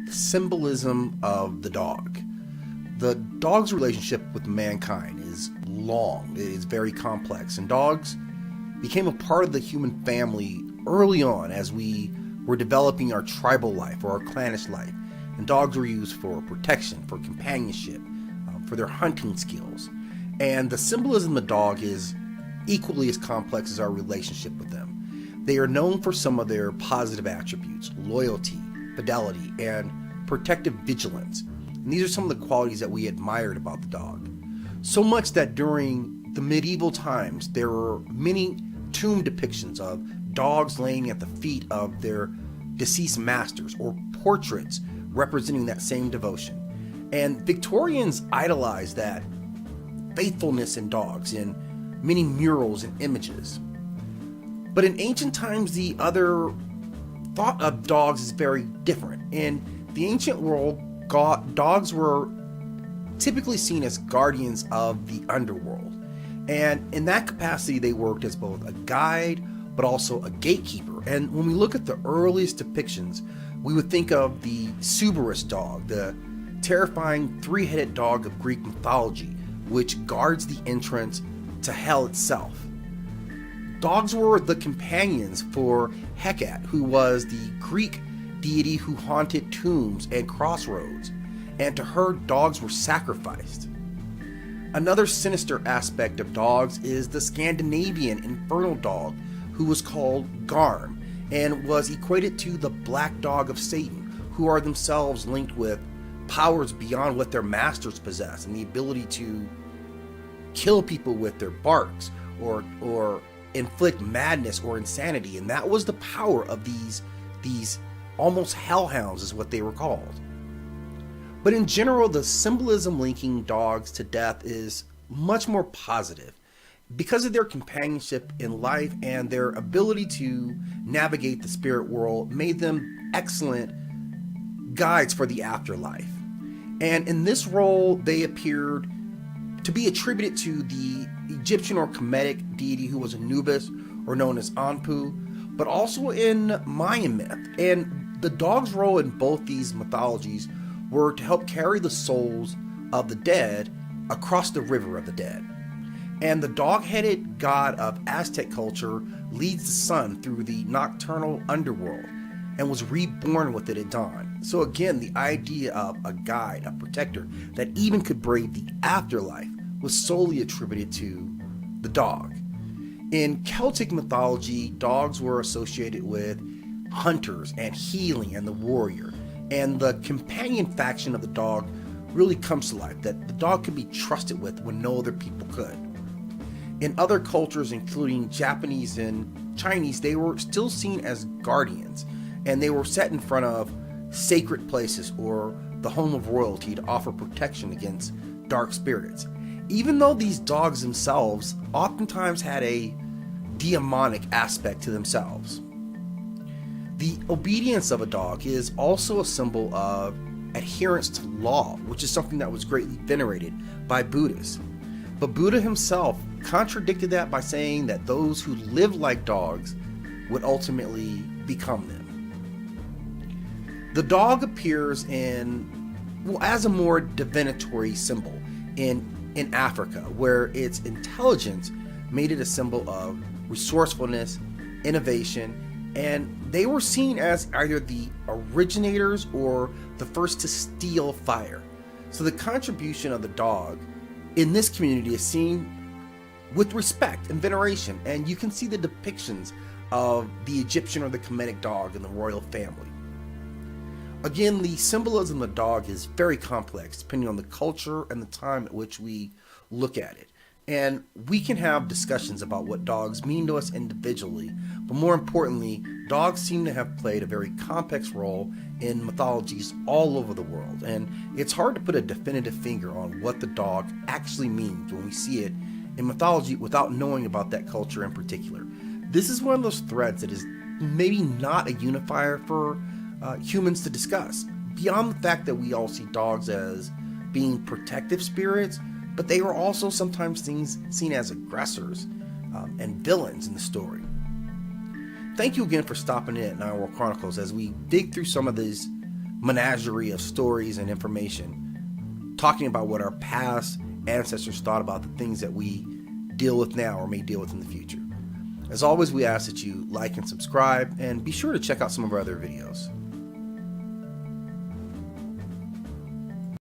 the symbolism of the dog. The dog's relationship with mankind is long, it is very complex, and dogs became a part of the human family early on as we were developing our tribal life or our clannish life. And dogs were used for protection, for companionship, for their hunting skills. And the symbolism of the dog is equally as complex as our relationship with them. They are known for some of their positive attributes: loyalty, fidelity, and protective vigilance. And these are some of the qualities that we admired about the dog. So much that during the medieval times, there were many tomb depictions of dogs laying at the feet of their deceased masters, or portraits representing that same devotion. And Victorians idolized that faithfulness in dogs in many murals and images. But in ancient times, the other thought of dogs is very different. In the ancient world, dogs were typically seen as guardians of the underworld. And in that capacity, they worked as both a guide, but also a gatekeeper. And when we look at the earliest depictions, we would think of the Cerberus dog, the terrifying three-headed dog of Greek mythology, which guards the entrance to hell itself. Dogs were the companions for Hecate, who was the Greek deity who haunted tombs and crossroads, and to her, dogs were sacrificed. Another sinister aspect of dogs is the Scandinavian infernal dog, who was called Garm, and was equated to the black dog of Satan, who are themselves linked with powers beyond what their masters possess, and the ability to kill people with their barks, or inflict madness or insanity. And that was the power of these almost hellhounds, is what they were called. But in general, the symbolism linking dogs to death is much more positive because of their companionship in life, and their ability to navigate the spirit world made them excellent guides for the afterlife. And in this role, they appeared to be attributed to the Egyptian or Kemetic deity who was Anubis, or known as Anpu, but also in Mayan myth. And the dog's role in both these mythologies were to help carry the souls of the dead across the river of the dead. And the dog-headed god of Aztec culture leads the sun through the nocturnal underworld and was reborn with it at dawn. So again, the idea of a guide, a protector that even could brave the afterlife, was solely attributed to the dog. In Celtic mythology, dogs were associated with hunters and healing and the warrior. And the companion faction of the dog really comes to life, that the dog could be trusted with when no other people could. In other cultures, including Japanese and Chinese, they were still seen as guardians, and they were set in front of sacred places or the home of royalty to offer protection against dark spirits, even though these dogs themselves oftentimes had a demonic aspect to themselves. The obedience of a dog is also a symbol of adherence to law, which is something that was greatly venerated by Buddhists. But Buddha himself contradicted that by saying that those who live like dogs would ultimately become them. The dog appears as a more divinatory symbol in Africa, where its intelligence made it a symbol of resourcefulness, innovation, and they were seen as either the originators or the first to steal fire. So the contribution of the dog in this community is seen with respect and veneration, and you can see the depictions of the Egyptian or the Kemetic dog in the royal family. Again, the symbolism of the dog is very complex depending on the culture and the time at which we look at it. And we can have discussions about what dogs mean to us individually, but more importantly, dogs seem to have played a very complex role in mythologies all over the world. And it's hard to put a definitive finger on what the dog actually means when we see it in mythology without knowing about that culture in particular. This is one of those threads that is maybe not a unifier for humans to discuss, beyond the fact that we all see dogs as being protective spirits, but they were also sometimes seen as aggressors and villains in the story. Thank you again for stopping in at Nine World Chronicles as we dig through some of these menagerie of stories and information, talking about what our past ancestors thought about the things that we deal with now or may deal with in the future. As always, we ask that you like and subscribe, and be sure to check out some of our other videos.